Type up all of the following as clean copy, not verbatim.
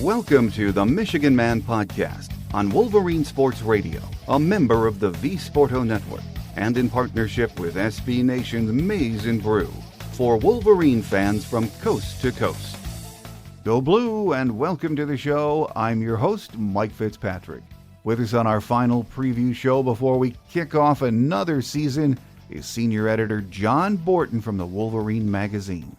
Welcome to the Michigan Man Podcast on Wolverine Sports Radio, a member of the V-Sporto Network, and in partnership with SB Nation's Maize and Brew, for Wolverine fans from coast to coast. Go Blue, and welcome to the show. I'm your host, Mike Fitzpatrick. With us on our final preview show before we kick off another season is senior editor John Borton from the Wolverine magazine.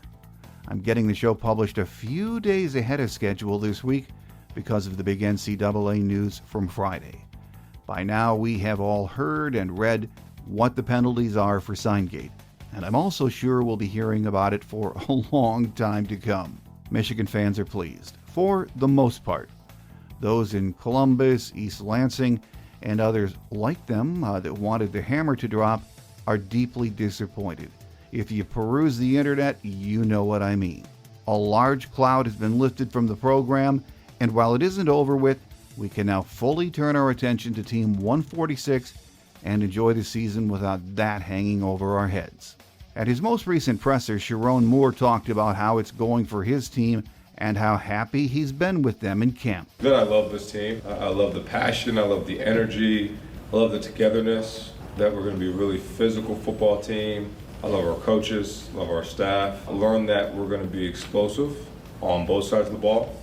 I'm getting the show published a few days ahead of schedule this week because of the big NCAA news from Friday. By now, we have all heard and read what the penalties are for Signgate, and I'm also sure we'll be hearing about it for a long time to come. Michigan fans are pleased, for the most part. Those in Columbus, East Lansing, and others like them that wanted the hammer to drop are deeply disappointed. If you peruse the internet, you know what I mean. A large cloud has been lifted from the program, and while it isn't over with, we can now fully turn our attention to Team 146 and enjoy the season without that hanging over our heads. At his most recent presser, Sharon Moore talked about how it's going for his team and how happy he's been with them in camp. Good, I love this team. I love the passion, I love the energy, I love the togetherness, that we're going to be a really physical football team. I love our coaches, love our staff. I learned that we're going to be explosive on both sides of the ball,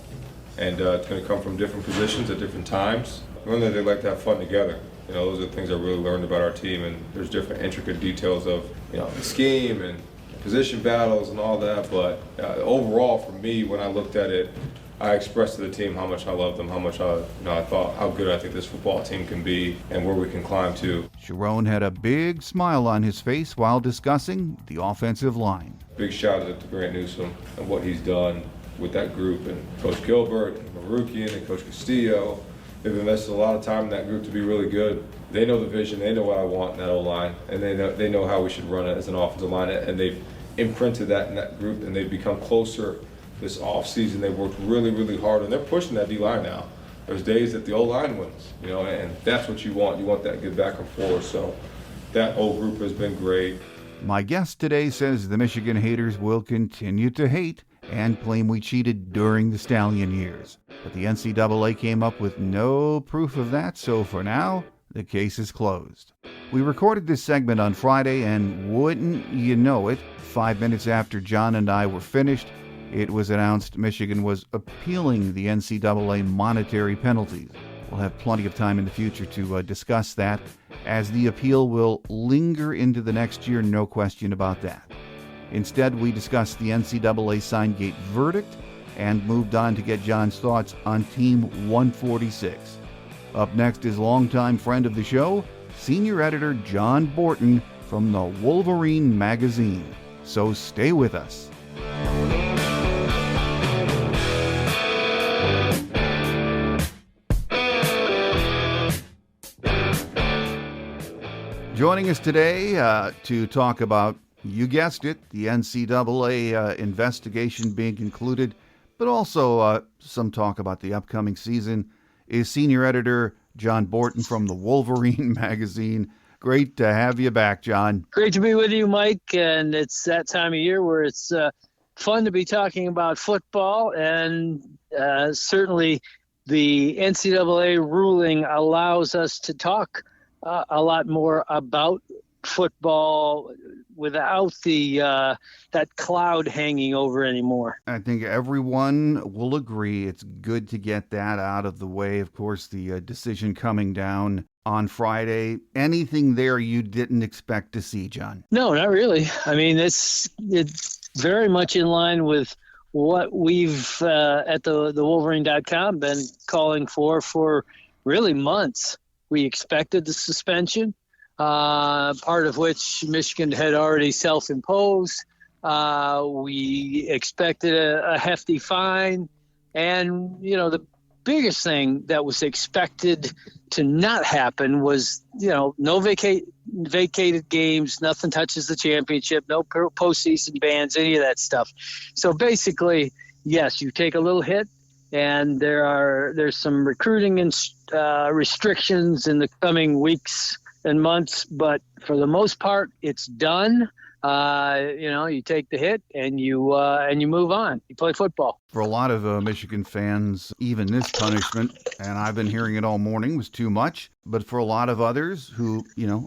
and it's going to come from different positions at different times. I learned that they like to have fun together. You know, those are the things I really learned about our team, and there's different intricate details of, you know, the scheme and position battles and all that, but overall for me, when I looked at it, I expressed to the team how much I love them, how much I thought how good I think this football team can be and where we can climb to. Sharon had a big smile on his face while discussing the offensive line. Big shout out to Grant Newsome and what he's done with that group, and Coach Gilbert, and Marukian, and Coach Castillo. They've invested a lot of time in that group to be really good. They know the vision, they know what I want in that O-line, and they know how we should run it as an offensive line, and they've imprinted that in that group, and they've become closer. This offseason, they've worked really, really hard, and they're pushing that D-line now. There's days that the O-line wins, you know, and that's what you want. You want that good back and forth, so that whole group has been great. My guest today says the Michigan haters will continue to hate and claim we cheated during the Stallion years. But the NCAA came up with no proof of that, so for now, the case is closed. We recorded this segment on Friday, and wouldn't you know it, 5 minutes after John and I were finished, it was announced Michigan was appealing the NCAA monetary penalties. We'll have plenty of time in the future to discuss that, as the appeal will linger into the next year, no question about that. Instead, we discussed the NCAA Signgate verdict and moved on to get John's thoughts on Team 146. Up next is longtime friend of the show, senior editor John Borton from the Wolverine magazine. So stay with us. Joining us today to talk about, you guessed it, the NCAA investigation being concluded, but also some talk about the upcoming season, is senior editor John Borton from the Wolverine magazine. Great to have you back, John. Great to be with you, Mike, and it's that time of year where it's fun to be talking about football, and certainly the NCAA ruling allows us to talk a lot more about football without the that cloud hanging over anymore. I think everyone will agree it's good to get that out of the way. Of course, the decision coming down on Friday. Anything there you didn't expect to see, John? No, not really. I mean, it's very much in line with what we've at the Wolverine.com been calling for really months. We expected the suspension, part of which Michigan had already self-imposed. We expected a hefty fine. And, you know, the biggest thing that was expected to not happen was, you know, no vacated games, nothing touches the championship, no postseason bans, any of that stuff. So basically, yes, you take a little hit, and there's some recruiting and restrictions in the coming weeks and months, but for the most part, it's done. you take the hit and you move on. You play football. For a lot of Michigan fans, even this punishment, and I've been hearing it all morning, was too much. But for a lot of others who,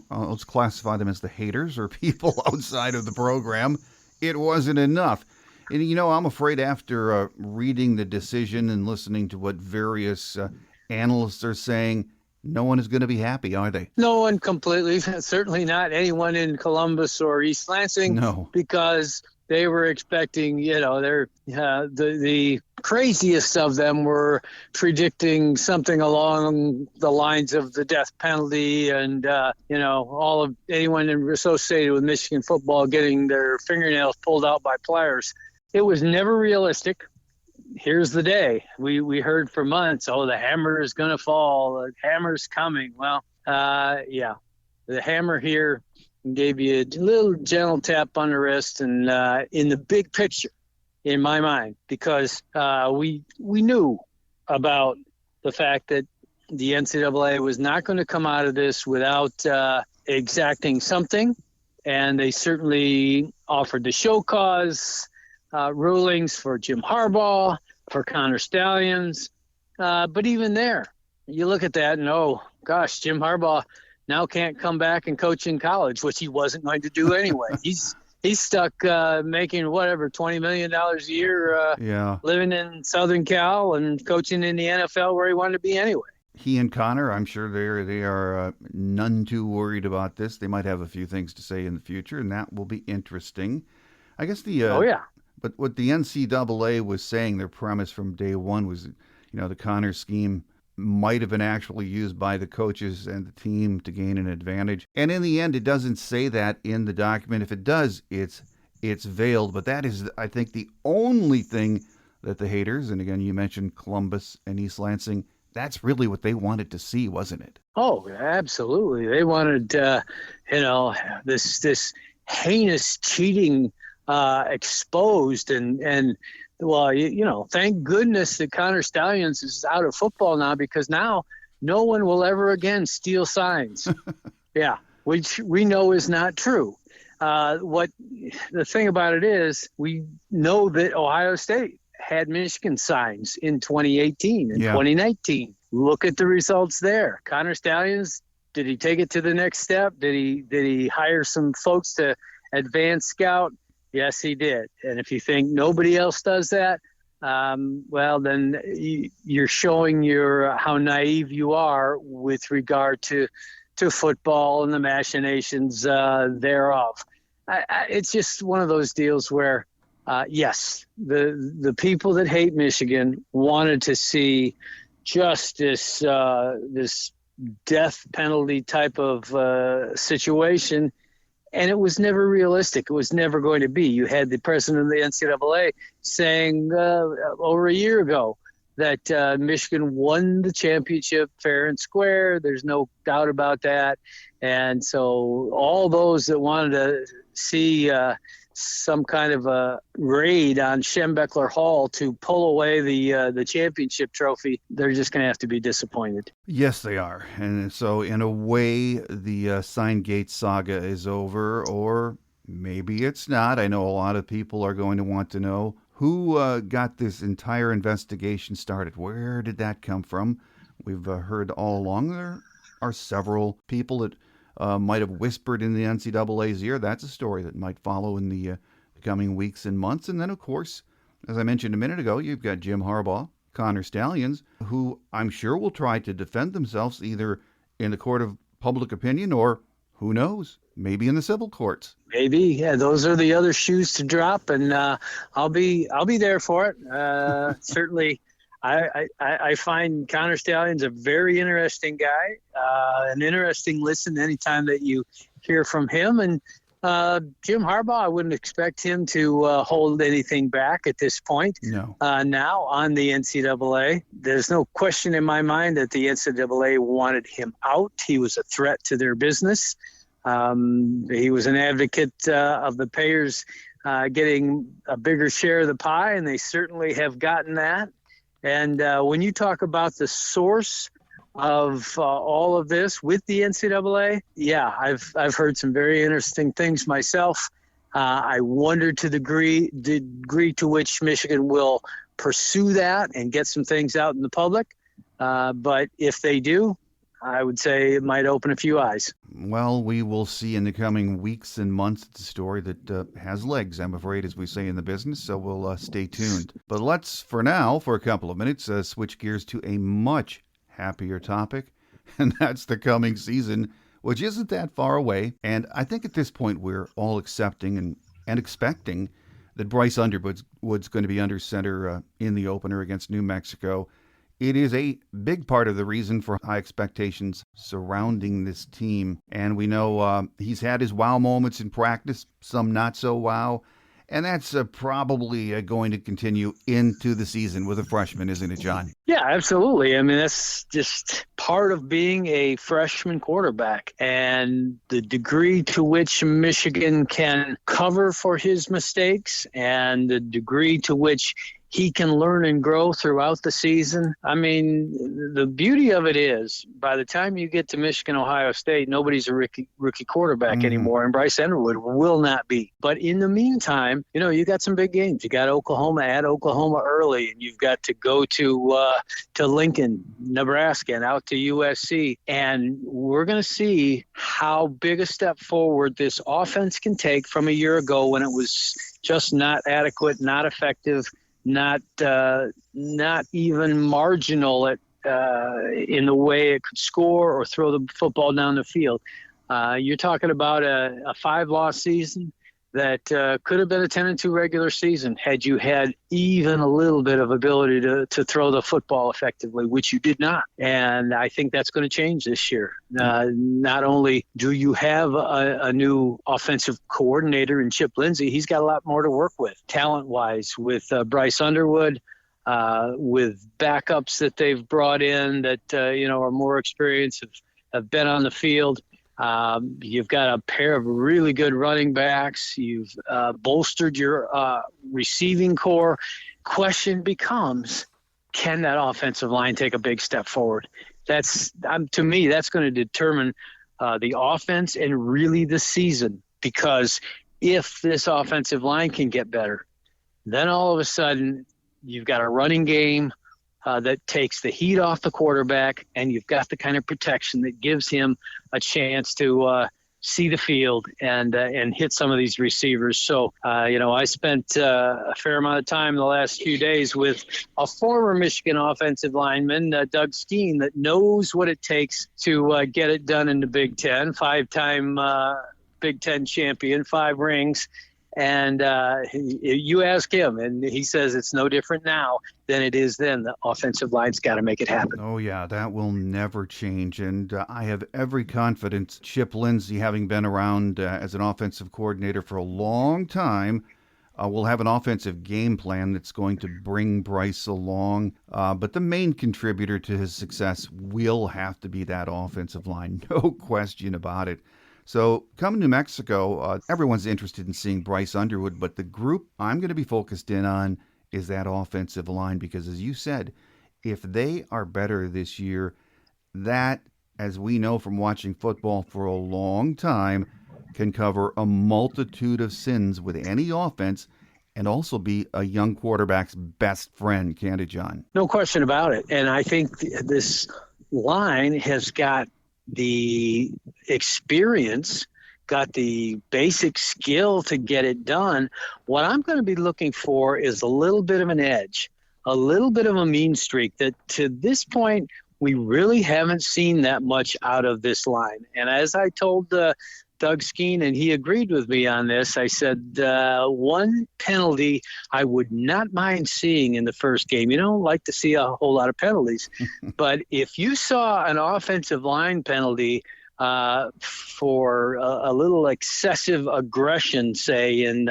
let's classify them as the haters or people outside of the program, it wasn't enough. And, I'm afraid after reading the decision and listening to what various analysts are saying, no one is going to be happy, are they? No one completely. Certainly not anyone in Columbus or East Lansing. No. Because they were expecting, the craziest of them were predicting something along the lines of the death penalty and, all of anyone associated with Michigan football getting their fingernails pulled out by pliers. It was never realistic. Here's the day. We heard for months, the hammer is going to fall. The hammer's coming. Well, the hammer here gave you a little gentle tap on the wrist, and in the big picture, in my mind, because we knew about the fact that the NCAA was not going to come out of this without exacting something, and they certainly offered to show cause rulings for Jim Harbaugh, for Connor Stallions. But even there, you look at that and, Jim Harbaugh now can't come back and coach in college, which he wasn't going to do anyway. He's stuck making $20 million a year living in Southern Cal and coaching in the NFL where he wanted to be anyway. He and Connor, I'm sure they are none too worried about this. They might have a few things to say in the future, and that will be interesting. I guess But what the NCAA was saying, their premise from day one was, the Connor scheme might have been actually used by the coaches and the team to gain an advantage. And in the end, it doesn't say that in the document. If it does, it's veiled. But that is, I think, the only thing that the haters, and again, you mentioned Columbus and East Lansing, that's really what they wanted to see, wasn't it? Oh, absolutely. They wanted, this heinous cheating exposed and thank goodness that Connor Stallions is out of football now, because now no one will ever again steal signs. Which we know is not true. What the thing about it is, we know that Ohio State had Michigan signs in 2018 and 2019. Look at the results there. Connor Stallions, did he take it to the next step? Did he hire some folks to advance scout? Yes, he did. And if you think nobody else does that, then you're showing how naive you are with regard to football and the machinations thereof. It's just one of those deals where, yes, the people that hate Michigan wanted to see just this death penalty type of situation. And it was never realistic. It was never going to be. You had the president of the NCAA saying over a year ago that Michigan won the championship fair and square. There's no doubt about that. And so all those that wanted to see some kind of a raid on Schembechler Hall to pull away the championship trophy, they're just going to have to be disappointed. Yes, they are. And so in a way, the Signgate saga is over, or maybe it's not. I know a lot of people are going to want to know who got this entire investigation started. Where did that come from? We've heard all along there are several people that might have whispered in the NCAA's ear. That's a story that might follow in the coming weeks and months. And then, of course, as I mentioned a minute ago, you've got Jim Harbaugh, Connor Stallions, who I'm sure will try to defend themselves either in the court of public opinion or, who knows, maybe in the civil courts. Maybe, yeah. Those are the other shoes to drop, and I'll be there for it. Certainly. I find Connor Stallions a very interesting guy, an interesting listen anytime that you hear from him. And Jim Harbaugh, I wouldn't expect him to hold anything back at this point. No. Now on the NCAA, there's no question in my mind that the NCAA wanted him out. He was a threat to their business. He was an advocate of the payers getting a bigger share of the pie, and they certainly have gotten that. And when you talk about the source of all of this with the NCAA, yeah, I've heard some very interesting things myself. I wonder to the degree to which Michigan will pursue that and get some things out in the public. But if they do, I would say it might open a few eyes. Well, we will see in the coming weeks and months. It's a story that has legs, I'm afraid, as we say in the business, so we'll stay tuned. But let's, for now, for a couple of minutes, switch gears to a much happier topic, and that's the coming season, which isn't that far away. And I think at this point we're all accepting and expecting that Bryce Underwood's going to be under center in the opener against New Mexico. It is a big part of the reason for high expectations surrounding this team. And we know he's had his wow moments in practice, some not so wow. And that's probably going to continue into the season with a freshman, isn't it, John? Yeah, absolutely. I mean, that's just part of being a freshman quarterback. And the degree to which Michigan can cover for his mistakes and the degree to which he can learn and grow throughout the season. I mean, the beauty of it is by the time you get to Michigan, Ohio State, nobody's a rookie quarterback anymore, and Bryce Underwood will not be. But in the meantime, you got some big games. You got Oklahoma at Oklahoma early, and you've got to go to Lincoln, Nebraska, and out to USC. And we're going to see how big a step forward this offense can take from a year ago when it was just not adequate, not effective, not even marginal in the way it could score or throw the football down the field. You're talking about a 5-loss season that could have been a 10-2 regular season had you had even a little bit of ability to throw the football effectively, which you did not. And I think that's going to change this year. Not only do you have a new offensive coordinator in Chip Lindsey, he's got a lot more to work with, talent-wise, with Bryce Underwood, with backups that they've brought in that are more experienced, have been on the field. You've got a pair of really good running backs. You've bolstered your receiving core. Question becomes, can that offensive line take a big step forward? That's to me, that's going to determine the offense and really the season. Because if this offensive line can get better, then all of a sudden you've got a running game that takes the heat off the quarterback, and you've got the kind of protection that gives him a chance to see the field and hit some of these receivers. So, I spent a fair amount of time the last few days with a former Michigan offensive lineman, Doug Skeen, that knows what it takes to get it done in the Big Ten, 5-time Big Ten champion, 5 rings. And you ask him, and he says it's no different now than it is then. The offensive line's got to make it happen. Oh, yeah, that will never change. And I have every confidence Chip Lindsey, having been around as an offensive coordinator for a long time, will have an offensive game plan that's going to bring Bryce along. But the main contributor to his success will have to be that offensive line. No question about it. So coming to Mexico, everyone's interested in seeing Bryce Underwood, but the group I'm going to be focused in on is that offensive line because, as you said, if they are better this year, that, as we know from watching football for a long time, can cover a multitude of sins with any offense and also be a young quarterback's best friend, can't it, John? No question about it. And I think this line has got the experience, got the basic skill to get it done. What I'm going to be looking for is a little bit of an edge, a little bit of a mean streak that to this point we really haven't seen that much out of this line. And as I told Doug Skeen, and he agreed with me on this, I said one penalty I would not mind seeing in the first game. You don't like to see a whole lot of penalties, but if you saw an offensive line penalty for a little excessive aggression, say in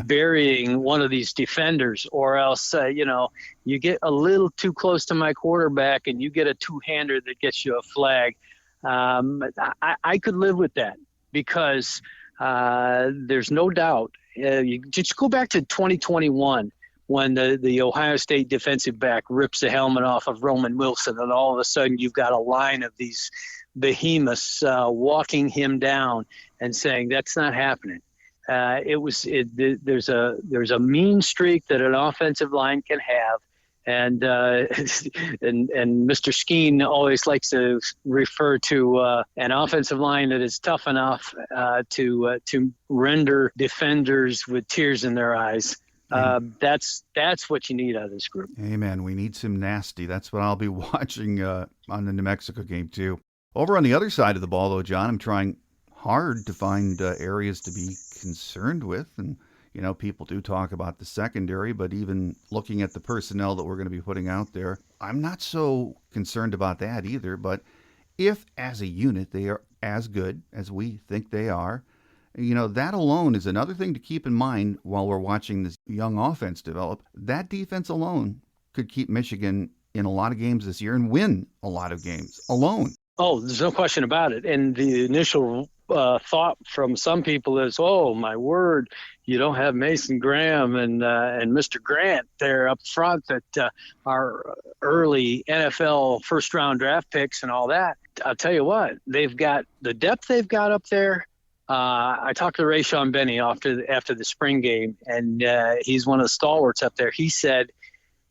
burying one of these defenders, or else you get a little too close to my quarterback and you get a two-hander that gets you a flag, I could live with that because there's no doubt. You just go back to 2021 when the Ohio State defensive back rips the helmet off of Roman Wilson, and all of a sudden you've got a line of these behemoths walking him down and saying that's not happening. There's a mean streak that an offensive line can have, and Mr. Skeen always likes to refer to an offensive line that is tough enough to render defenders with tears in their eyes. That's what you need out of this group. Amen. We need some nasty. That's what I'll be watching on the New Mexico game too. Over on the other side of the ball, though, John, I'm trying hard to find areas to be concerned with. And, you know, people do talk about the secondary, but even looking at the personnel that we're going to be putting out there, I'm not so concerned about that either. But if as a unit they are as good as we think they are, you know, that alone is another thing to keep in mind while we're watching this young offense develop. That defense alone could keep Michigan in a lot of games this year and win a lot of games alone. Oh, there's no question about it. And the initial thought from some people is, oh, my word, you don't have Mason Graham and Mr. Grant there up front that are early NFL first-round draft picks and all that. I'll tell you what, they've got the depth they've got up there. I talked to Rayshon Benny after the spring game, and he's one of the stalwarts up there. He said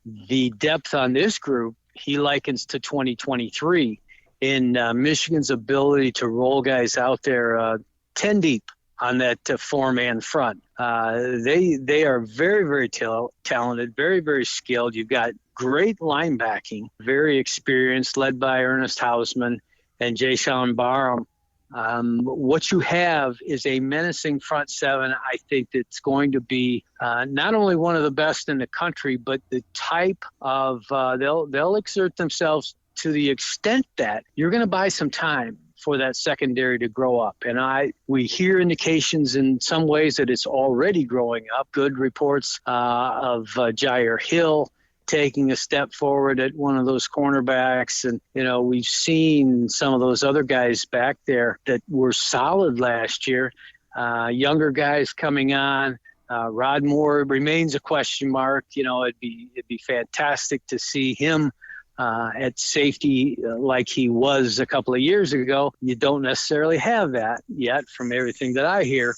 the depth on this group he likens to 2023 in Michigan's ability to roll guys out there 10 deep on that four-man front. They are very, very talented, very, very skilled. You've got great linebacking, very experienced, led by Ernest Hausman and Jayshon Barham. What you have is a menacing front seven. I think that's going to be not only one of the best in the country, but the type of they'll exert themselves to the extent that you're going to buy some time for that secondary to grow up. And we hear indications in some ways that it's already growing up. Good reports of Jair Hill taking a step forward at one of those cornerbacks. And, you know, we've seen some of those other guys back there that were solid last year, younger guys coming on. Rod Moore remains a question mark. You know, it'd be fantastic to see him at safety like he was a couple of years ago. You don't necessarily have that yet from everything that I hear,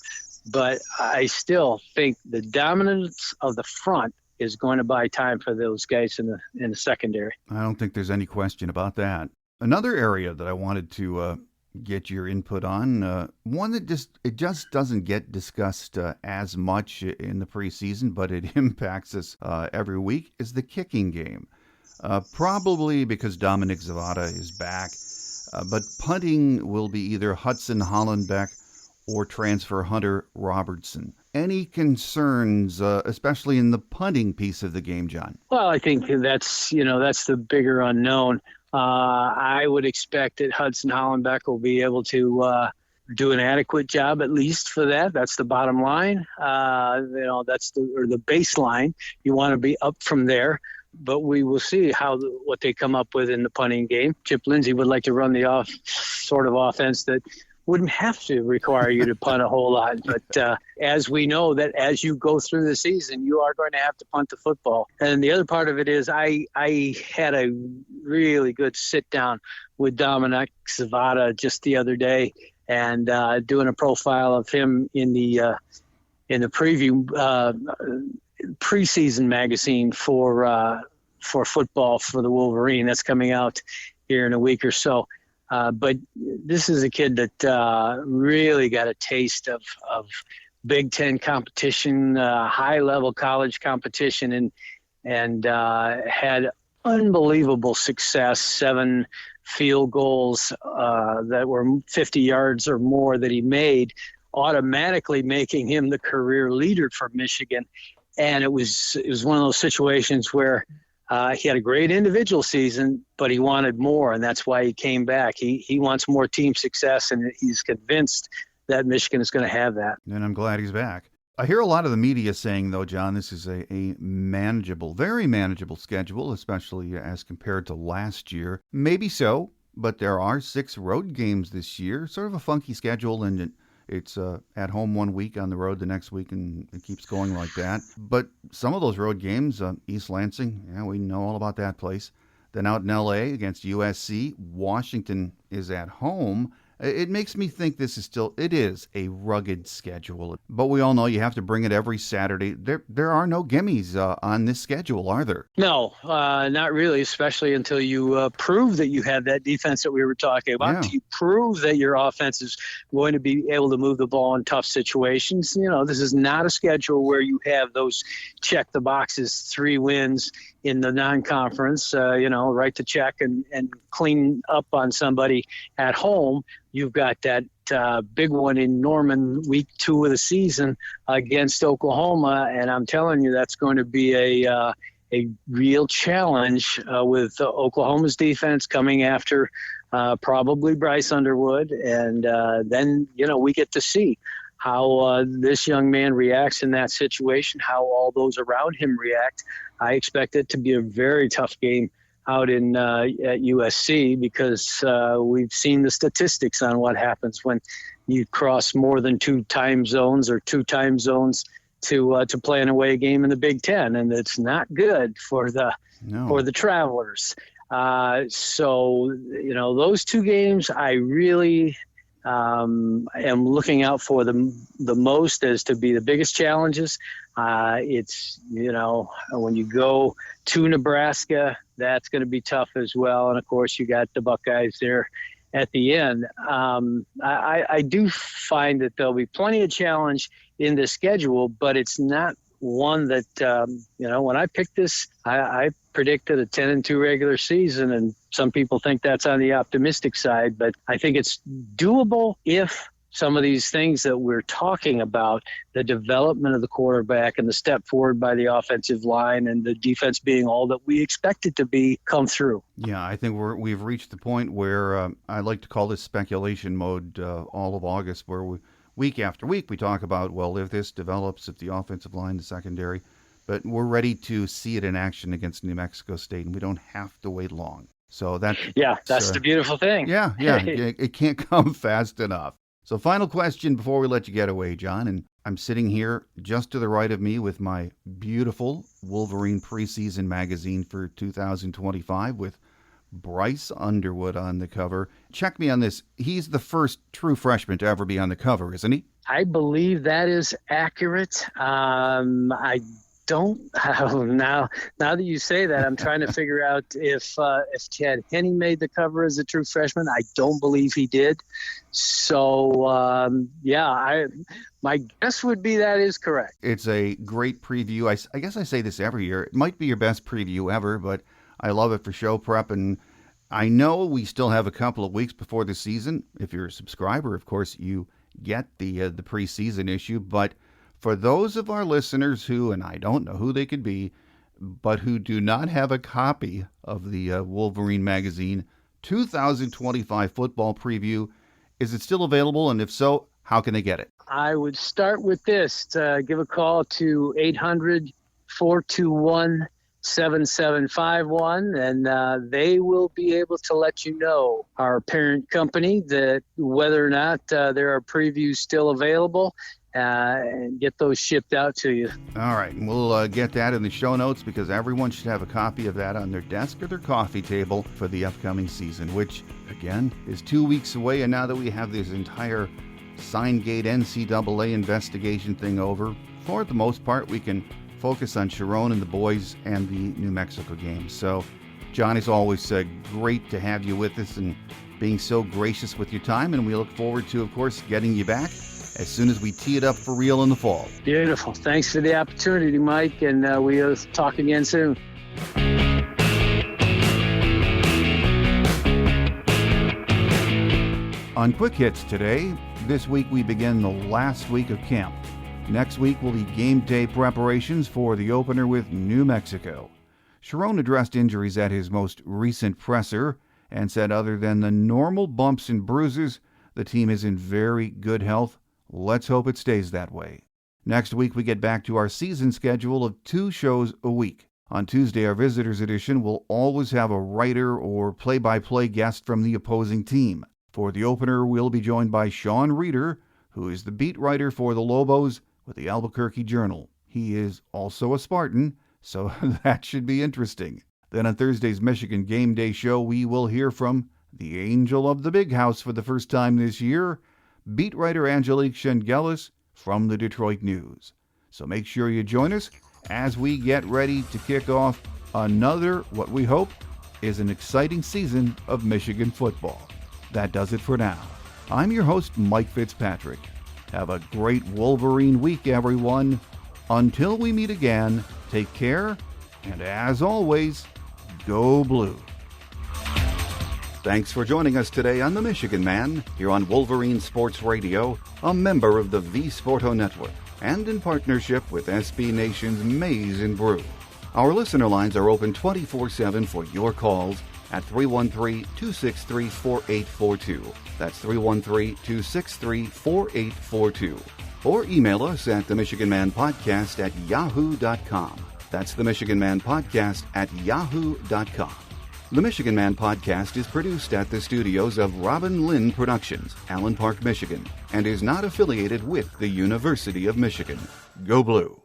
but I still think the dominance of the front is going to buy time for those guys in the secondary. I don't think there's any question about that. Another area that I wanted to get your input on, one that just doesn't get discussed as much in the preseason, but it impacts us every week, is the kicking game. Probably because Dominic Zavada is back, but punting will be either Hudson Hollenbeck or transfer Hunter Robertson. Any concerns, especially in the punting piece of the game, John? Well, I think that's the bigger unknown. I would expect that Hudson Hollenbeck will be able to do an adequate job, at least for that. That's the bottom line. That's the baseline. You want to be up from there. But we will see what they come up with in the punting game. Chip Lindsey would like to run the sort of offense that wouldn't have to require you to punt a whole lot. But as we know that as you go through the season, you are going to have to punt the football. And the other part of it is I had a really good sit down with Dominic Zavada just the other day and doing a profile of him in the preview preseason magazine for football for the Wolverine. That's coming out here in a week or so. But this is a kid that really got a taste of Big Ten competition, high-level college competition, and had unbelievable success, 7 field goals that were 50 yards or more that he made, automatically making him the career leader for Michigan. And it was one of those situations where he had a great individual season, but he wanted more, and that's why he came back. He wants more team success, and he's convinced that Michigan is going to have that. And I'm glad he's back. I hear a lot of the media saying, though, John, this is a manageable, very manageable schedule, especially as compared to last year. Maybe so, but there are 6 road games this year, sort of a funky schedule, and it's at home one week, on the road the next week, and it keeps going like that. But some of those road games, East Lansing, we know all about that place. Then out in L.A. against USC, Washington is at home, It makes me think it is a rugged schedule. But we all know you have to bring it every Saturday. There are no gimmies on this schedule, are there? No, not really, especially until you prove that you have that defense that we were talking about. Yeah. Until you prove that your offense is going to be able to move the ball in tough situations. This is not a schedule where you have those check the boxes 3 wins in the non-conference, write the check and clean up on somebody at home. You've got that big one in Norman, week 2 of the season against Oklahoma, and I'm telling you that's going to be a real challenge with Oklahoma's defense coming after probably Bryce Underwood, and then we get to see how this young man reacts in that situation, how all those around him react. I expect it to be a very tough game out at USC because we've seen the statistics on what happens when you cross more than 2 time zones or 2 time zones to play an away game in the Big Ten, and it's not good for the travelers. So those 2 games I really am looking out for the most as to be the biggest challenges. It's when you go to Nebraska, that's going to be tough as well, and of course you got the Buckeyes there at the end. I do find that there'll be plenty of challenge in the schedule, but it's not one that when I picked this, I predicted a 10-2 regular season, and some people think that's on the optimistic side, but I think it's doable if some of these things that we're talking about, the development of the quarterback and the step forward by the offensive line and the defense being all that we expect it to be, come through. Yeah, I think we've reached the point where I like to call this speculation mode all of August, where week after week we talk about, well, if this develops, if the offensive line, the secondary, but we're ready to see it in action against New Mexico State, and we don't have to wait long. So that's the beautiful thing. Yeah, it can't come fast enough. So final question before we let you get away, John, and I'm sitting here just to the right of me with my beautiful Wolverine preseason magazine for 2025 with Bryce Underwood on the cover. Check me on this. He's the first true freshman to ever be on the cover, isn't he? I believe that is accurate. I don't now that you say that, I'm trying to figure out if Chad Henne made the cover as a true freshman. I don't believe he did. So my guess would be that is correct. It's a great preview. I guess I say this every year. It might be your best preview ever, but I love it for show prep, and I know we still have a couple of weeks before the season. If you're a subscriber, of course, you get the preseason issue, but for those of our listeners who, and I don't know who they could be, but who do not have a copy of the Wolverine magazine 2025 football preview, is it still available? And if so, how can they get it? I would start with this. Give a call to 800-421-7751, and they will be able to let you know, our parent company, that whether or not there are previews still available, and get those shipped out to you. All right, and we'll get that in the show notes, because everyone should have a copy of that on their desk or their coffee table for the upcoming season, which, again, is 2 weeks away. And now that we have this entire Signgate NCAA investigation thing over, for the most part, we can focus on Sharon and the boys and the New Mexico game. So, John, it's always great to have you with us and being so gracious with your time, and we look forward to, of course, getting you back as soon as we tee it up for real in the fall. Beautiful. Thanks for the opportunity, Mike, and we'll talk again soon. On Quick Hits today, this week we begin the last week of camp. Next week will be game day preparations for the opener with New Mexico. Sharon addressed injuries at his most recent presser and said other than the normal bumps and bruises, the team is in very good health. Let's hope it stays that way. Next week, we get back to our season schedule of 2 shows a week. On Tuesday, our Visitors Edition will always have a writer or play-by-play guest from the opposing team. For the opener, we'll be joined by Sean Reeder, who is the beat writer for the Lobos with the Albuquerque Journal. He is also a Spartan, so that should be interesting. Then on Thursday's Michigan Game Day show, we will hear from the angel of the big house for the first time this year, beat writer Angelique Shengelis from the Detroit News. So make sure you join us as we get ready to kick off another, what we hope, is an exciting season of Michigan football. That does it for now. I'm your host, Mike Fitzpatrick. Have a great Wolverine week, everyone. Until we meet again, take care, and as always, go blue. Thanks for joining us today on The Michigan Man, here on Wolverine Sports Radio, a member of the V Sporto Network, and in partnership with SB Nation's Maize and Brew. Our listener lines are open 24/7 for your calls at 313-263-4842. That's 313-263-4842. Or email us at themichiganmanpodcast@yahoo.com. That's themichiganmanpodcast@yahoo.com. The Michigan Man Podcast is produced at the studios of Robin Lynn Productions, Allen Park, Michigan, and is not affiliated with the University of Michigan. Go Blue!